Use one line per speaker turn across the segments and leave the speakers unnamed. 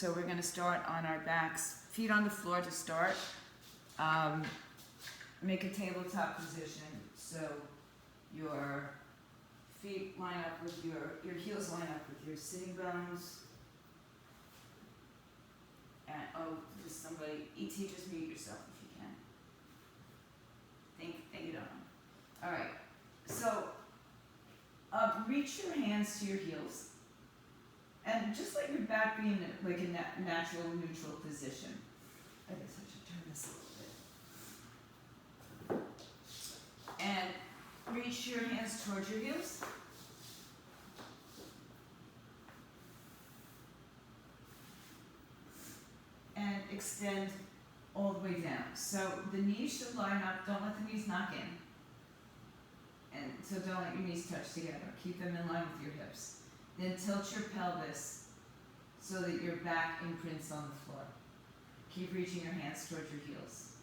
So we're going to start on our backs, feet on the floor to start. Make a tabletop position so your feet line up with your heels line up with your sitting bones. And just somebody, ET, just mute yourself if you can. Think it on. All right. So reach your hands to your heels, and just let your back be in like a natural neutral position. I guess I should turn this a little bit. And reach your hands towards your heels. And extend all the way down. So the knees should line up. Don't let the knees knock in. And so don't let your knees touch together. Keep them in line with your hips. Then tilt your pelvis so that your back imprints on the floor. Keep reaching your hands towards your heels.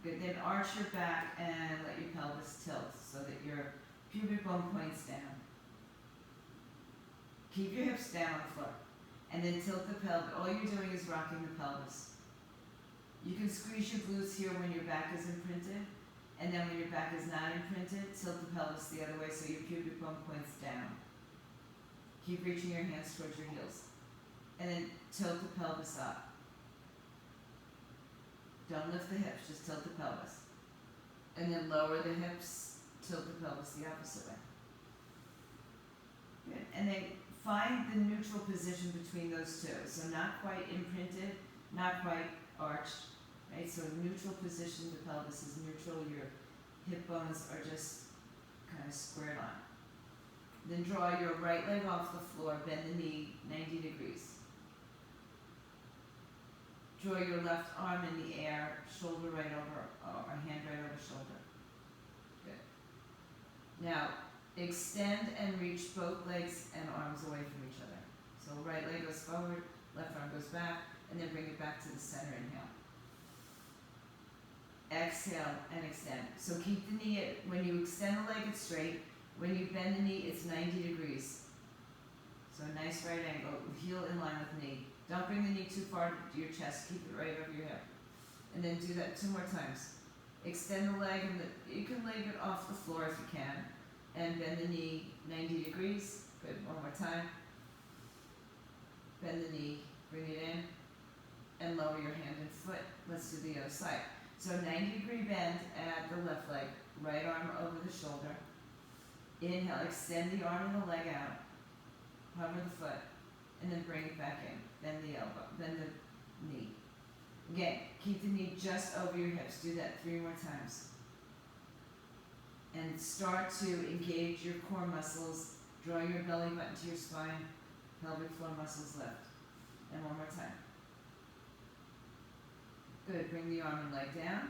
Good. Then arch your back and let your pelvis tilt so that your pubic bone points down. Keep your hips down on the floor. And then tilt the pelvis. All you're doing is rocking the pelvis. You can squeeze your glutes here when your back is imprinted. And then when your back is not imprinted, tilt the pelvis the other way so your pubic bone points down. Keep reaching your hands towards your heels. And then tilt the pelvis up. Don't lift the hips, just tilt the pelvis. And then lower the hips, tilt the pelvis the opposite way. Good. And then find the neutral position between those two. So not quite imprinted, not quite arched. Right? So neutral position, the pelvis is neutral, your hip bones are just kind of squared on. Then draw your right leg off the floor, bend the knee 90 degrees. Draw your left arm in the air, shoulder right over, or hand right over shoulder. Good. Now, extend and reach both legs and arms away from each other. So right leg goes forward, left arm goes back, and then bring it back to the center. Inhale. Exhale and extend. So keep the knee, when you extend the leg, it's straight. When you bend the knee, it's 90 degrees. So a nice right angle, heel in line with knee. Don't bring the knee too far to your chest. Keep it right over your hip. And then do that 2 more times. Extend the leg, and you can leg it off the floor if you can. And bend the knee 90 degrees. Good, one more time. Bend the knee, bring it in, and lower your hand and foot. Let's do the other side. So 90-degree bend at the left leg, right arm over the shoulder. Inhale, extend the arm and the leg out. Hover the foot, and then bring it back in. Bend the elbow, bend the knee. Again, keep the knee just over your hips. Do that 3 more times. And start to engage your core muscles. Draw your belly button to your spine. Pelvic floor muscles lift. And one more time. Good. Bring the arm and leg down.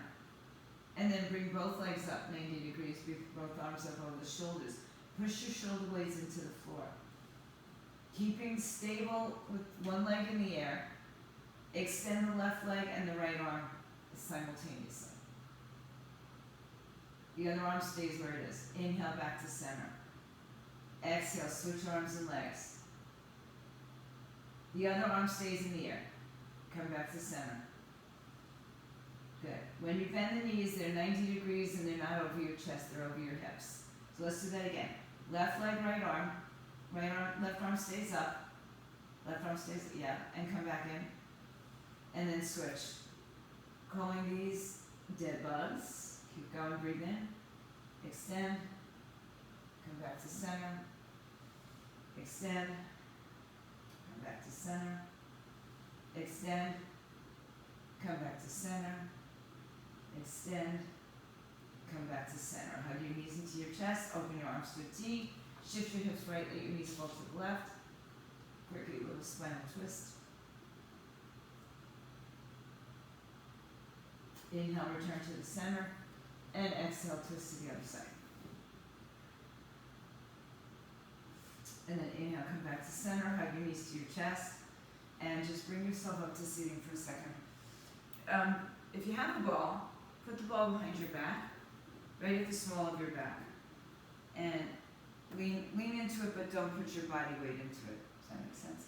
And then bring both legs up 90 degrees. Bring both arms up over the shoulders. Push your shoulder blades into the floor. Keeping stable with one leg in the air. Extend the left leg and the right arm simultaneously. The other arm stays where it is. Inhale back to center. Exhale, switch arms and legs. The other arm stays in the air. Come back to center. Good. When you bend the knees, they're 90 degrees and they're not over your chest, they're over your hips. So let's do that again. Left leg, right arm. Right arm, left arm stays up. Left arm stays, yeah, and come back in. And then switch. Calling these dead bugs. Keep going, breathe in. Extend. Come back to center. Extend. Come back to center. Extend. Come back to center. Extend. Come back to center. Hug your knees into your chest. Open your arms to a T. Shift your hips right. Let your knees fall to the left. Quickly, little spinal twist. Inhale, return to the center. And exhale, twist to the other side. And then inhale, come back to center. Hug your knees to your chest. And just bring yourself up to seating for a second. If you have a ball, put the ball behind your back, right at the small of your back. And lean into it, but don't put your body weight into it. Does that make sense?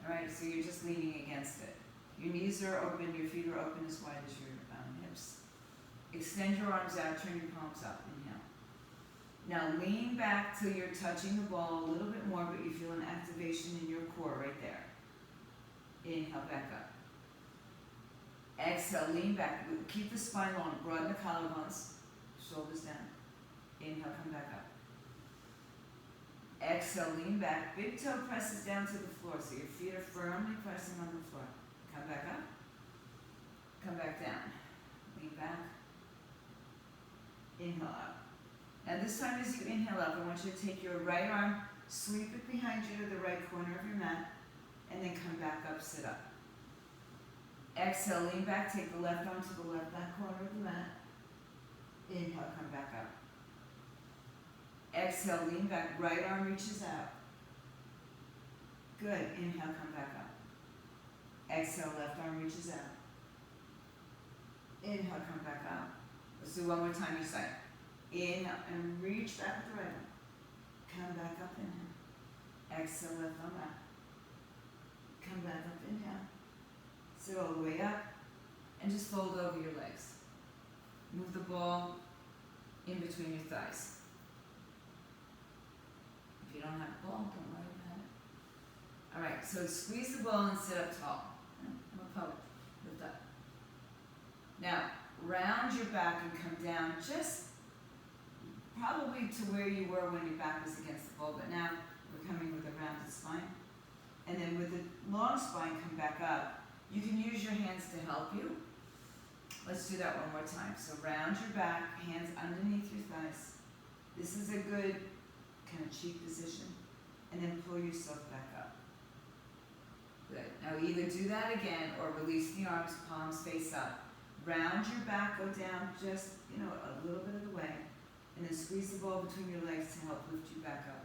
Alright, so you're just leaning against it. Your knees are open, your feet are open as wide as your hips. Extend your arms out, turn your palms up, inhale. Now lean back till you're touching the ball a little bit more, but you feel an activation in your core right there. Inhale, back up. Exhale, lean back. Keep the spine long. Broaden the collarbones. Shoulders down. Inhale, come back up. Exhale, lean back. Big toe presses down to the floor, so your feet are firmly pressing on the floor. Come back up. Come back down. Lean back. Inhale up. Now this time as you inhale up, I want you to take your right arm, sweep it behind you to the right corner of your mat, and then come back up, sit up. Exhale, lean back, take the left arm to the left back corner of the mat. Inhale, come back up. Exhale, lean back, right arm reaches out. Good, inhale, come back up. Exhale, left arm reaches out. Inhale, come back up. Let's do one more time each side. Inhale, and reach back with the right arm. Come back up, inhale. Exhale, left arm out. Come back up, inhale. Sit all the way up, and just fold over your legs. Move the ball in between your thighs. If you don't have a ball, don't worry about it. Alright, so squeeze the ball and sit up tall. I'm a poet. Lift up. Now, round your back and come down just probably to where you were when your back was against the ball, but now we're coming with a rounded spine. And then with the long spine, come back up. You can use your hands to help you. Let's do that one more time. So round your back, hands underneath your thighs. This is a good kind of cheek position. And then pull yourself back up. Good. Now either do that again or release the arms, palms face up. Round your back, go down just, a little bit of the way. And then squeeze the ball between your legs to help lift you back up.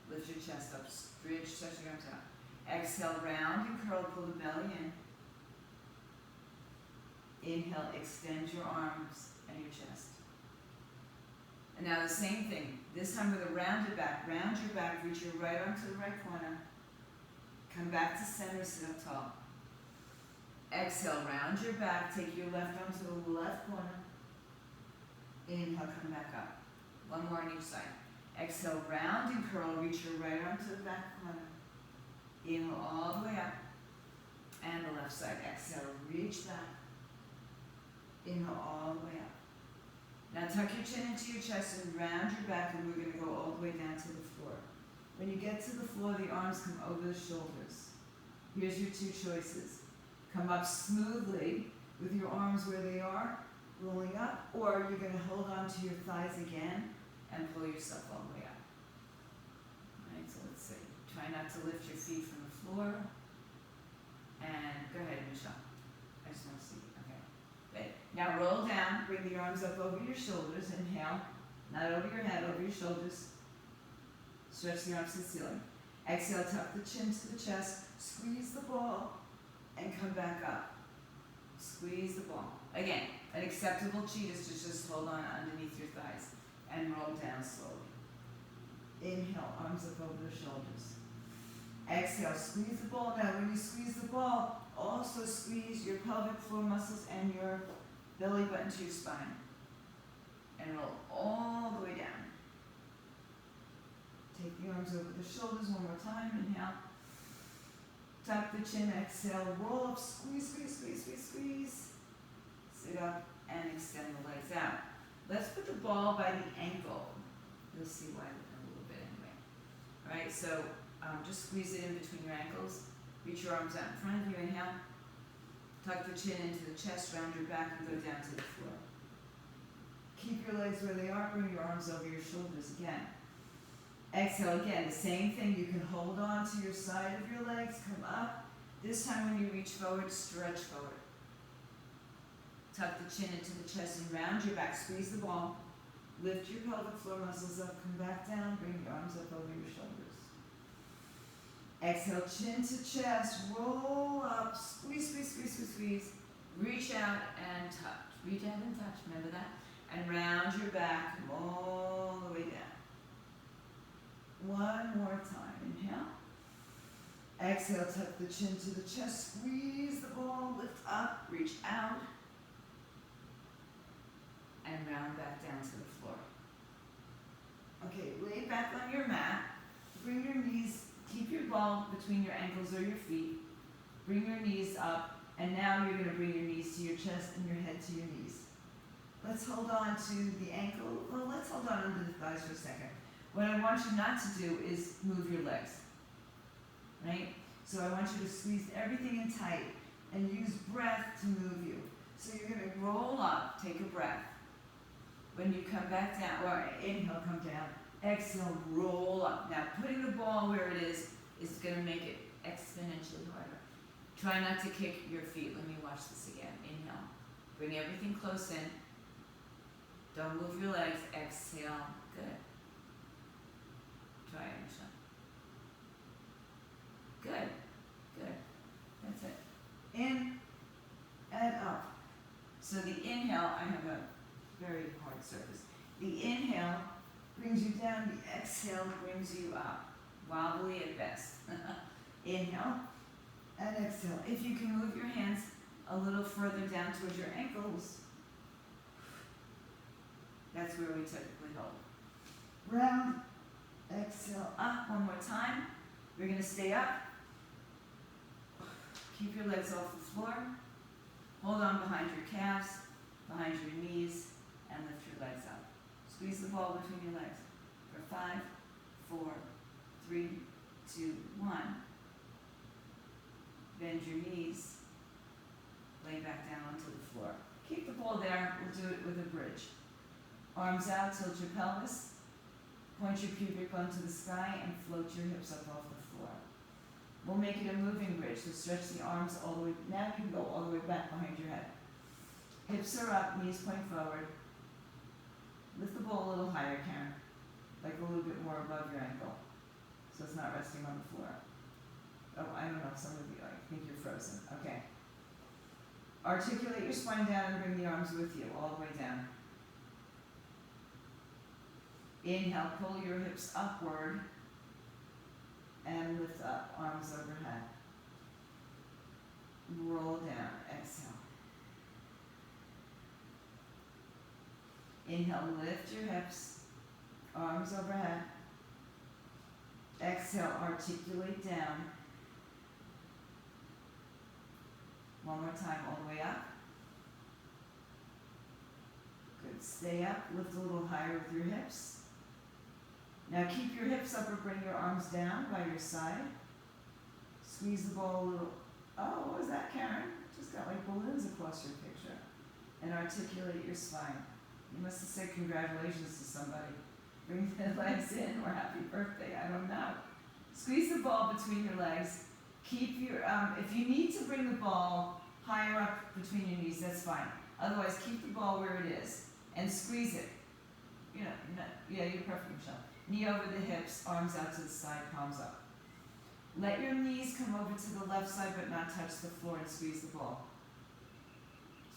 Lift your chest up, bridge, stretch your arms out. Exhale, round and curl, pull the belly in. Inhale, extend your arms and your chest. And now the same thing, this time with a rounded back. Round your back, reach your right arm to the right corner. Come back to center, sit up tall. Exhale, round your back, take your left arm to the left corner. Inhale, come back up. One more on each side. Exhale, round and curl, reach your right arm to the back corner. Inhale all the way up. And the left side. Exhale, reach back. Inhale all the way up. Now tuck your chin into your chest and round your back, and we're going to go all the way down to the floor. When you get to the floor, the arms come over the shoulders. Here's your two choices. Come up smoothly with your arms where they are, rolling up, or you're going to hold on to your thighs again and pull yourself all the way up. Alright, so let's see. Try not to lift your feet from the floor. And go ahead, Michelle. I just want to see you. Okay. Good. Now roll down. Bring the arms up over your shoulders. Inhale. Not over your head, over your shoulders. Stretch the arms to the ceiling. Exhale, tuck the chin to the chest. Squeeze the ball. And come back up. Squeeze the ball. Again, an acceptable cheat is to just hold on underneath your thighs. And roll down slowly. Inhale, arms up over the shoulders. Exhale, squeeze the ball. Now when you squeeze the ball, also squeeze your pelvic floor muscles and your belly button to your spine. And roll all the way down. Take the arms over the shoulders one more time. Inhale. Tuck the chin, exhale, roll up, squeeze, squeeze, squeeze, squeeze, squeeze. Sit up and extend the legs out. Let's put the ball by the ankle. You'll see why in a little bit anyway. Alright, so just squeeze it in between your ankles. Reach your arms out in front of you, inhale. Tuck the chin into the chest, round your back, and go down to the floor. Keep your legs where they are, bring your arms over your shoulders again. Exhale again, the same thing. You can hold on to your side of your legs, come up. This time when you reach forward, stretch forward. Tuck the chin into the chest and round your back. Squeeze the ball. Lift your pelvic floor muscles up, come back down, bring your arms up over your shoulders. Exhale, chin to chest, roll up, squeeze, squeeze, squeeze, squeeze, squeeze. Reach out and touch. Reach out and touch, remember that? And round your back, come all the way down. One more time. Inhale. Exhale, tuck the chin to the chest, squeeze the ball, lift up, reach out, and round back down to the floor. Okay, lay back on your mat, bring your knees, keep your ball between your ankles or your feet, bring your knees up, and now you're going to bring your knees to your chest and your head to your knees. Let's hold on to the ankle, well, let's hold on under the thighs for a second. What I want you not to do is move your legs, right? So I want you to squeeze everything in tight and use breath to move you. So you're going to roll up, take a breath. When you come back down, or inhale, come down. Exhale, roll up. Now putting the ball where it is going to make it exponentially harder. Try not to kick your feet. Let me watch this again. Inhale. Bring everything close in. Don't move your legs. Exhale. Good. Try it, Michelle. Good. Good. That's it. In and up. So the inhale, I have a very hard surface. The inhale brings you down. The exhale brings you up. Wobbly at best. Inhale and exhale. If you can move your hands a little further down towards your ankles, that's where we typically hold. Round, exhale, up. One more time. We're going to stay up. Keep your legs off the floor. Hold on behind your calves, behind your knees, and lift your legs up. Squeeze the ball between your legs. For 5, 4, 3, 2, 1. Bend your knees. Lay back down onto the floor. Keep the ball there. We'll do it with a bridge. Arms out, tilt your pelvis. Point your pubic bone to the sky and float your hips up off the floor. We'll make it a moving bridge, so stretch the arms all the way. Now you can go all the way back behind your head. Hips are up, knees point forward. Lift the ball a little higher, Karen. Like a little bit more above your ankle. So it's not resting on the floor. Oh, I don't know, some of you, I think you're frozen. Okay. Articulate your spine down and bring the arms with you, all the way down. Inhale, pull your hips upward and lift up, arms overhead. Roll down, exhale. Inhale, lift your hips, arms overhead. Exhale, articulate down. One more time, all the way up. Good, stay up, lift a little higher with your hips. Now keep your hips up or bring your arms down by your side. Squeeze the ball a little. Oh, what was that, Karen? Just got like balloons across your picture. And articulate your spine. You must have said congratulations to somebody. Bring the legs in or happy birthday, I don't know. Squeeze the ball between your legs. Keep your, if you need to bring the ball higher up between your knees, that's fine. Otherwise, keep the ball where it is and squeeze it. You know, yeah, you're perfect, Michelle. Knee over the hips, arms out to the side, palms up. Let your knees come over to the left side but not touch the floor and squeeze the ball.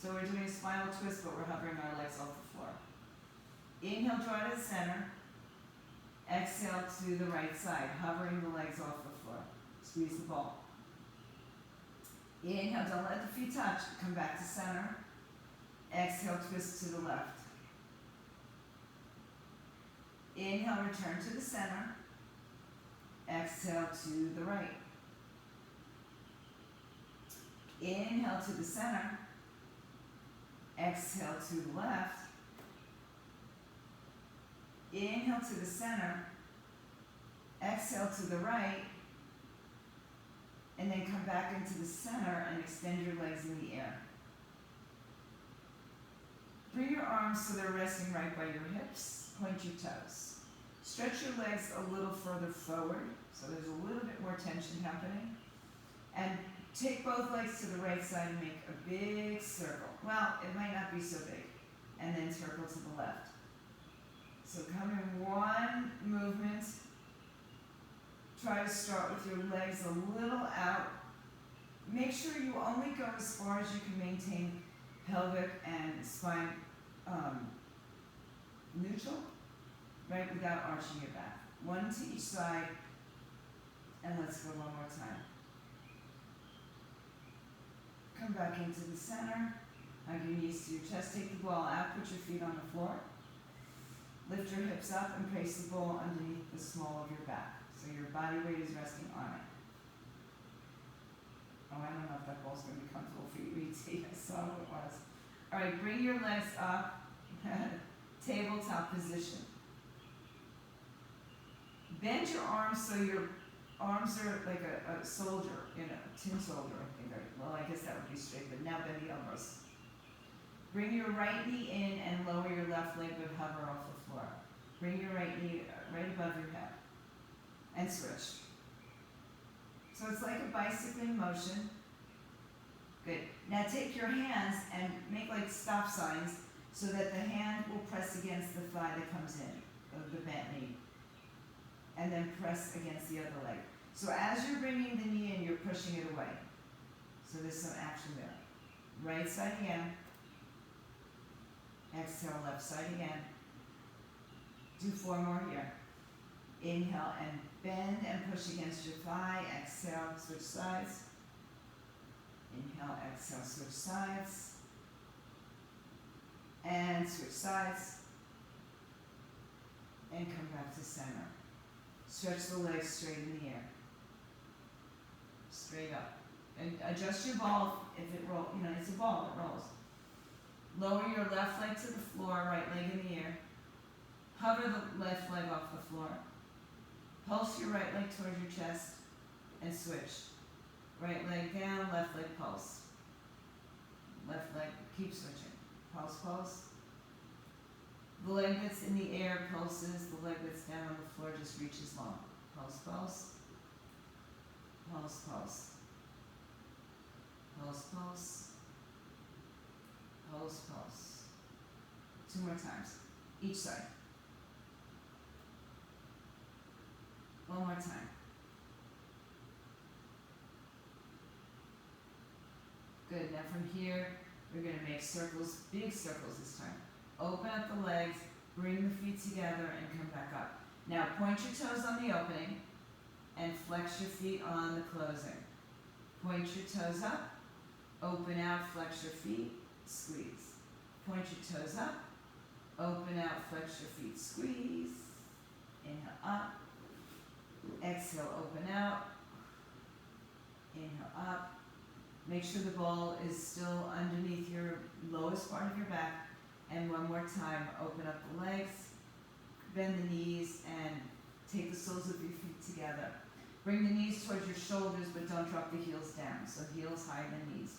So we're doing a spinal twist, but we're hovering our legs off the floor. Inhale, draw to the center. Exhale to the right side, hovering the legs off the floor. Squeeze the ball. Inhale, don't let the feet touch. Come back to center. Exhale, twist to the left. Inhale, return to the center. Exhale to the right. Inhale to the center. Exhale to the left. Inhale to the center. Exhale to the right. And then come back into the center and extend your legs in the air. Bring your arms so they're resting right by your hips. Point your toes. Stretch your legs a little further forward, so there's a little bit more tension happening. And take both legs to the right side and make a big circle. Well, it might not be so big. And then circle to the left. So come in one movement. Try to start with your legs a little out. Make sure you only go as far as you can maintain pelvic and spine neutral, right, without arching your back. One to each side, and let's go one more time. Come back into the center. Hug your knees to your chest. Take the ball out. Put your feet on the floor. Lift your hips up and place the ball underneath the small of your back. So your body weight is resting on it. Oh, I don't know if that ball's going to be comfortable for you, E.T. I saw what it was. All right, bring your legs up. Tabletop position. Bend your arms so your arms are like a soldier, you know, a tin soldier, I think. Well, I guess that would be straight, but now bend the elbows. Bring your right knee in and lower your left leg, but hover off the floor. Bring your right knee right above your head. And switch. So it's like a bicycling motion. Good. Now take your hands and make like stop signs so that the hand will press against the thigh that comes in, of the bent knee. And then press against the other leg. So as you're bringing the knee in, you're pushing it away. So there's some action there. Right side again. Exhale, left side again. Do 4 more here. Inhale and bend and push against your thigh. Exhale, switch sides. Inhale, exhale, switch sides. And switch sides. And come back to center. Stretch the legs straight in the air. Straight up. And adjust your ball if it rolls. You know, it's a ball, it rolls. Lower your left leg to the floor, right leg in the air. Hover the left leg off the floor. Pulse your right leg towards your chest and switch. Right leg down, left leg pulse. Left leg, keep switching. Pulse, pulse. The leg that's in the air pulses. The leg that's down on the floor just reaches long. Pulse, pulse. Pulse, pulse. Pulse, pulse. Pulse, pulse. 2 more times. Each side. 1 more time. Good. Now from here, we're going to make circles, big circles this time. Open up the legs, bring the feet together, and come back up. Now point your toes on the opening, and flex your feet on the closing. Point your toes up, open out, flex your feet, squeeze. Point your toes up, open out, flex your feet, squeeze. Inhale up. Exhale, open out. Inhale up. Make sure the ball is still underneath your lowest part of your back. And 1 more time, open up the legs, bend the knees, and take the soles of your feet together. Bring the knees towards your shoulders, but don't drop the heels down. So heels higher than knees.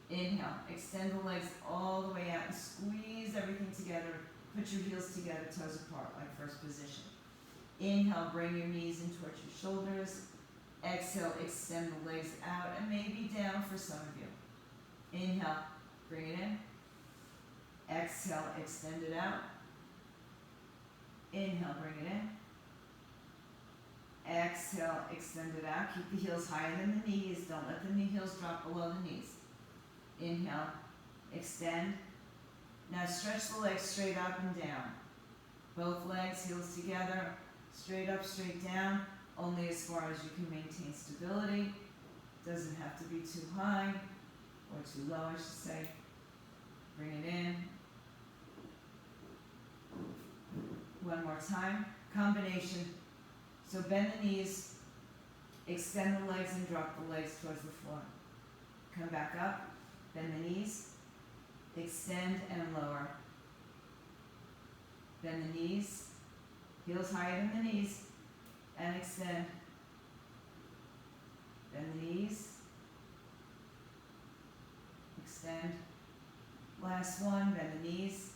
Inhale, extend the legs all the way out and squeeze everything together. Put your heels together, toes apart, like first position. Inhale, bring your knees in towards your shoulders. Exhale, extend the legs out and maybe down for some of you. Inhale, bring it in. Exhale, extend it out. Inhale, bring it in. Exhale, extend it out. Keep the heels higher than the knees. Don't let the knee heels drop below the knees. Inhale, extend. Now stretch the legs straight up and down. Both legs, heels together, straight up, straight down, only as far as you can maintain stability. Doesn't have to be too high or too low, I should say. Bring it in. 1 more time. Combination. So bend the knees, extend the legs and drop the legs towards the floor. Come back up, bend the knees, extend and lower. Bend the knees, heels higher than the knees, and extend. Bend the knees, extend. Last one, bend the knees,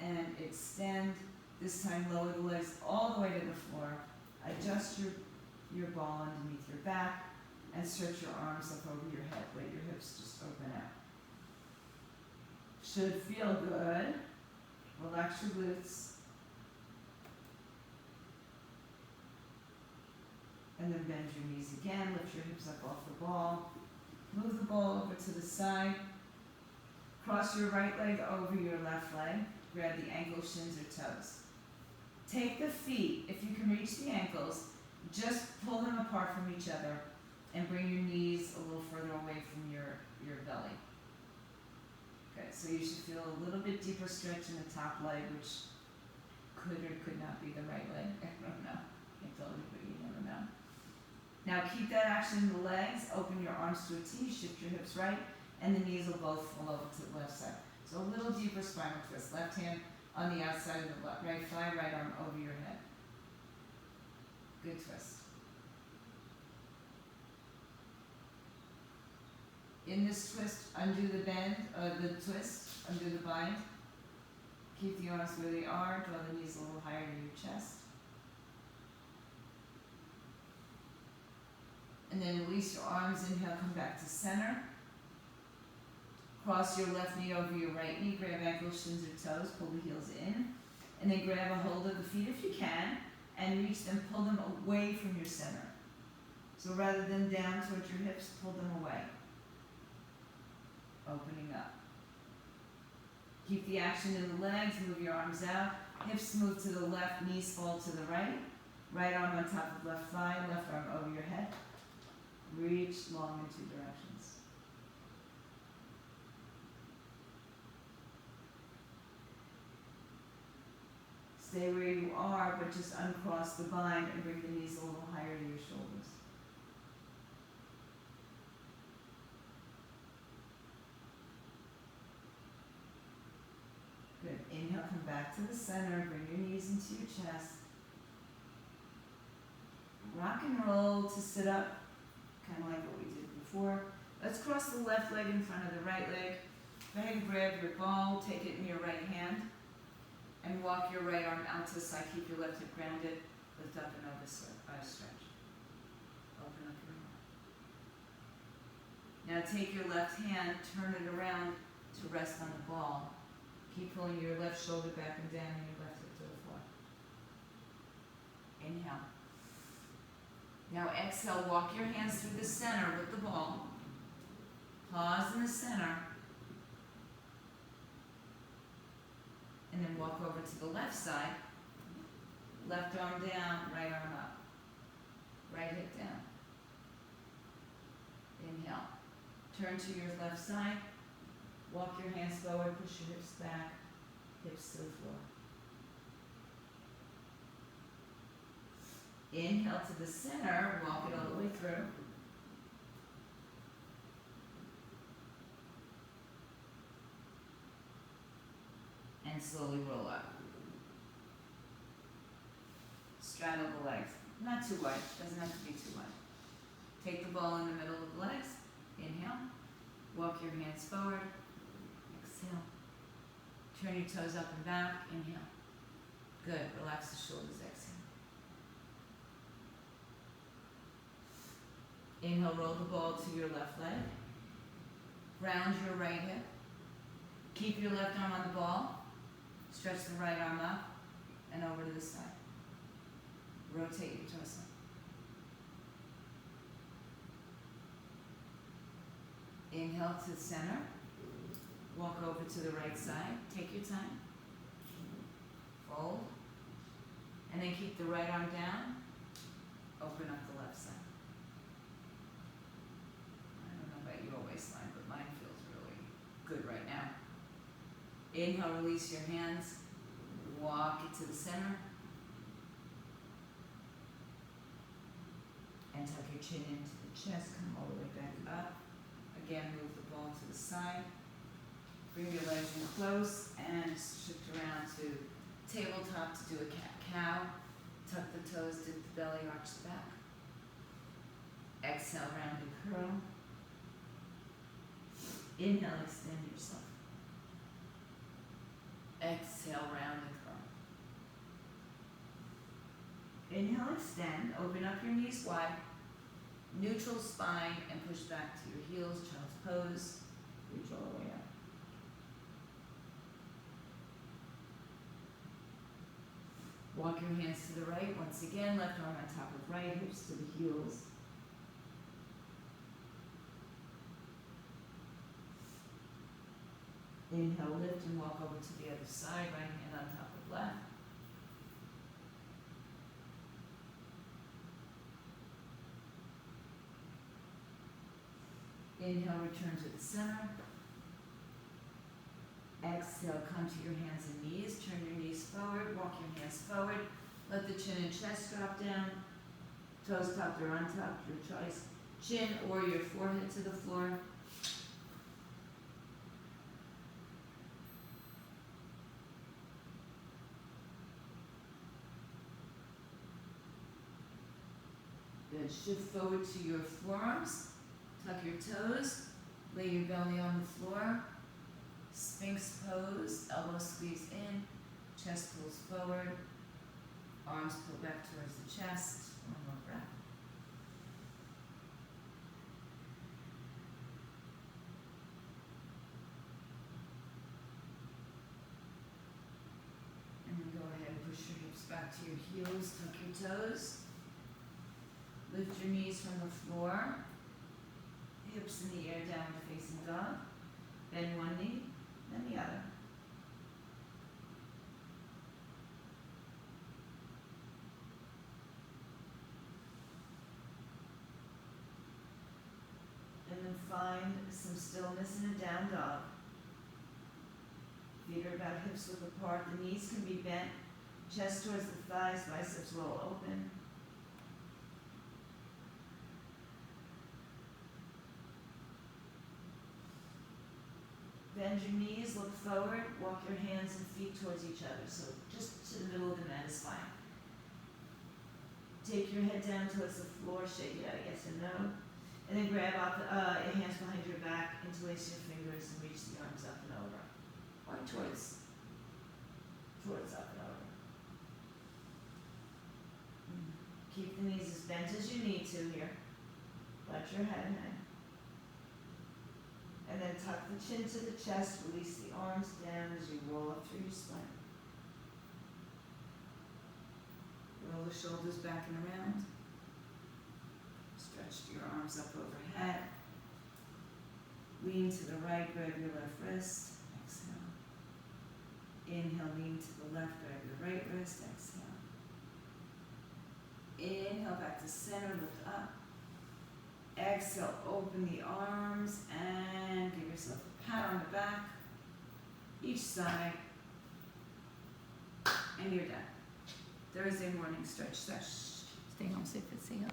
and extend. This time lower the legs all the way to the floor. Adjust your ball underneath your back and stretch your arms up over your head. Let your hips just open out. Should feel good. Relax your glutes. And then bend your knees again. Lift your hips up off the ball. Move the ball over to the side. Cross your right leg over your left leg. Grab the ankles, shins, or toes. Take the feet, if you can reach the ankles, just pull them apart from each other and bring your knees a little further away Good. So you should feel a little bit deeper stretch in the top leg, which could or could not be the right leg. I don't know. Can't tell you, but you never know. Now keep that action in the legs. Open your arms to a T. Shift your hips right, and the knees will both fall over to the left side. So a little deeper spinal twist. Left hand on the outside of the right thigh, right arm over your head. Good twist. In this twist, undo the bend, undo the bind. Keep the arms where they are, draw the knees a little higher to your chest. And then release your arms, inhale, come back to center. Cross your left knee over your right knee, grab ankles, shins or toes, pull the heels in. And then grab a hold of the feet if you can, and reach them, pull them away from your center. So rather than down towards your hips, pull them away. Opening up. Keep the action in the legs, move your arms out, hips move to the left, knees fall to the right. Right arm on top of left thigh, left arm over your head. Reach long in two directions. Stay where you are, but just uncross the bind and bring the knees a little higher to your shoulders. Good. Inhale, come back to the center, bring your knees into your chest. Rock and roll to sit up, kind of like what we did before. Let's cross the left leg in front of the right leg. Go ahead and grab your ball, take it in your right hand, and walk your right arm out to the side. Keep your left hip grounded, lift up and over, stretch. Open up your arm. Now take your left hand, turn it around to rest on the ball. Keep pulling your left shoulder back and down and your left hip to the floor. Inhale. Now exhale, walk your hands through the center with the ball. Pause in the center. And then walk over to the left side. Left arm down, right arm up. Right hip down. Inhale. Turn to your left side. Walk your hands forward, push your hips back, hips to the floor. Inhale to the center, walk it all the way through. And slowly roll up. Straddle the legs. Not too wide, doesn't have to be too wide. Take the ball in the middle of the legs. Inhale. Walk your hands forward. Exhale. Turn your toes up and back. Inhale. Good. Relax the shoulders. Exhale. Inhale, roll the ball to your left leg. Round your right hip. Keep your left arm on the ball. Stretch the right arm up and over to the side. Rotate your torso. Inhale to the center. Walk over to the right side. Take your time. Fold. And then keep the right arm down. Open up the left side. I don't know about your waistline, but mine feels really good right now. Inhale, release your hands. Walk it to the center. And tuck your chin into the chest. Come all the way back up. Again, move the ball to the side. Bring your legs in close and shift around to tabletop to do a cat-cow. Tuck the toes, dip the belly, arch the back. Exhale, round and curl. Inhale, extend yourself. Exhale, round and curl. Inhale, extend. Open up your knees wide. Neutral spine and push back to your heels. Child's pose. Reach all the way up. Walk your hands to the right. Once again, left arm on top of right, hips to the heels. Inhale, lift and walk over to the other side. Right hand on top of left. Inhale, return to the center. Exhale, come to your hands and knees. Turn your knees forward, walk your hands forward. Let the chin and chest drop down. Toes tucked or untucked, your choice. Chin or your forehead to the floor. Good. Shift forward to your forearms. Tuck your toes. Lay your belly on the floor. Sphinx pose. Elbows squeeze in. Chest pulls forward. Arms pull back towards the chest. One more breath. And then go ahead and push your hips back to your heels. Tuck your toes. Lift your knees from the floor. Hips in the air, downward facing dog. Bend one knee, then the other. And then find some stillness in a down dog. Feet are about hips width apart. The knees can be bent. Chest towards the thighs, biceps roll open. Bend your knees, look forward, walk your hands and feet towards each other. So just to the middle of the mat is fine. Take your head down towards the floor, shake it out, yes or no. And then grab out your hands behind your back, interlace your fingers and reach the arms up and over. Or towards up and over. Keep the knees as bent as you need to here. Let your head hang. And then tuck the chin to the chest, release the arms down as you roll up through your spine. Roll the shoulders back and around. Stretch your arms up overhead. Lean to the right, grab your left wrist. Exhale. Inhale, lean to the left, grab your right wrist. Exhale. Inhale, back to center, lift up. Exhale, open the arms and give yourself a pat on the back, each side, and you're done. Thursday morning stretch sesh.
Stay home safe and see you.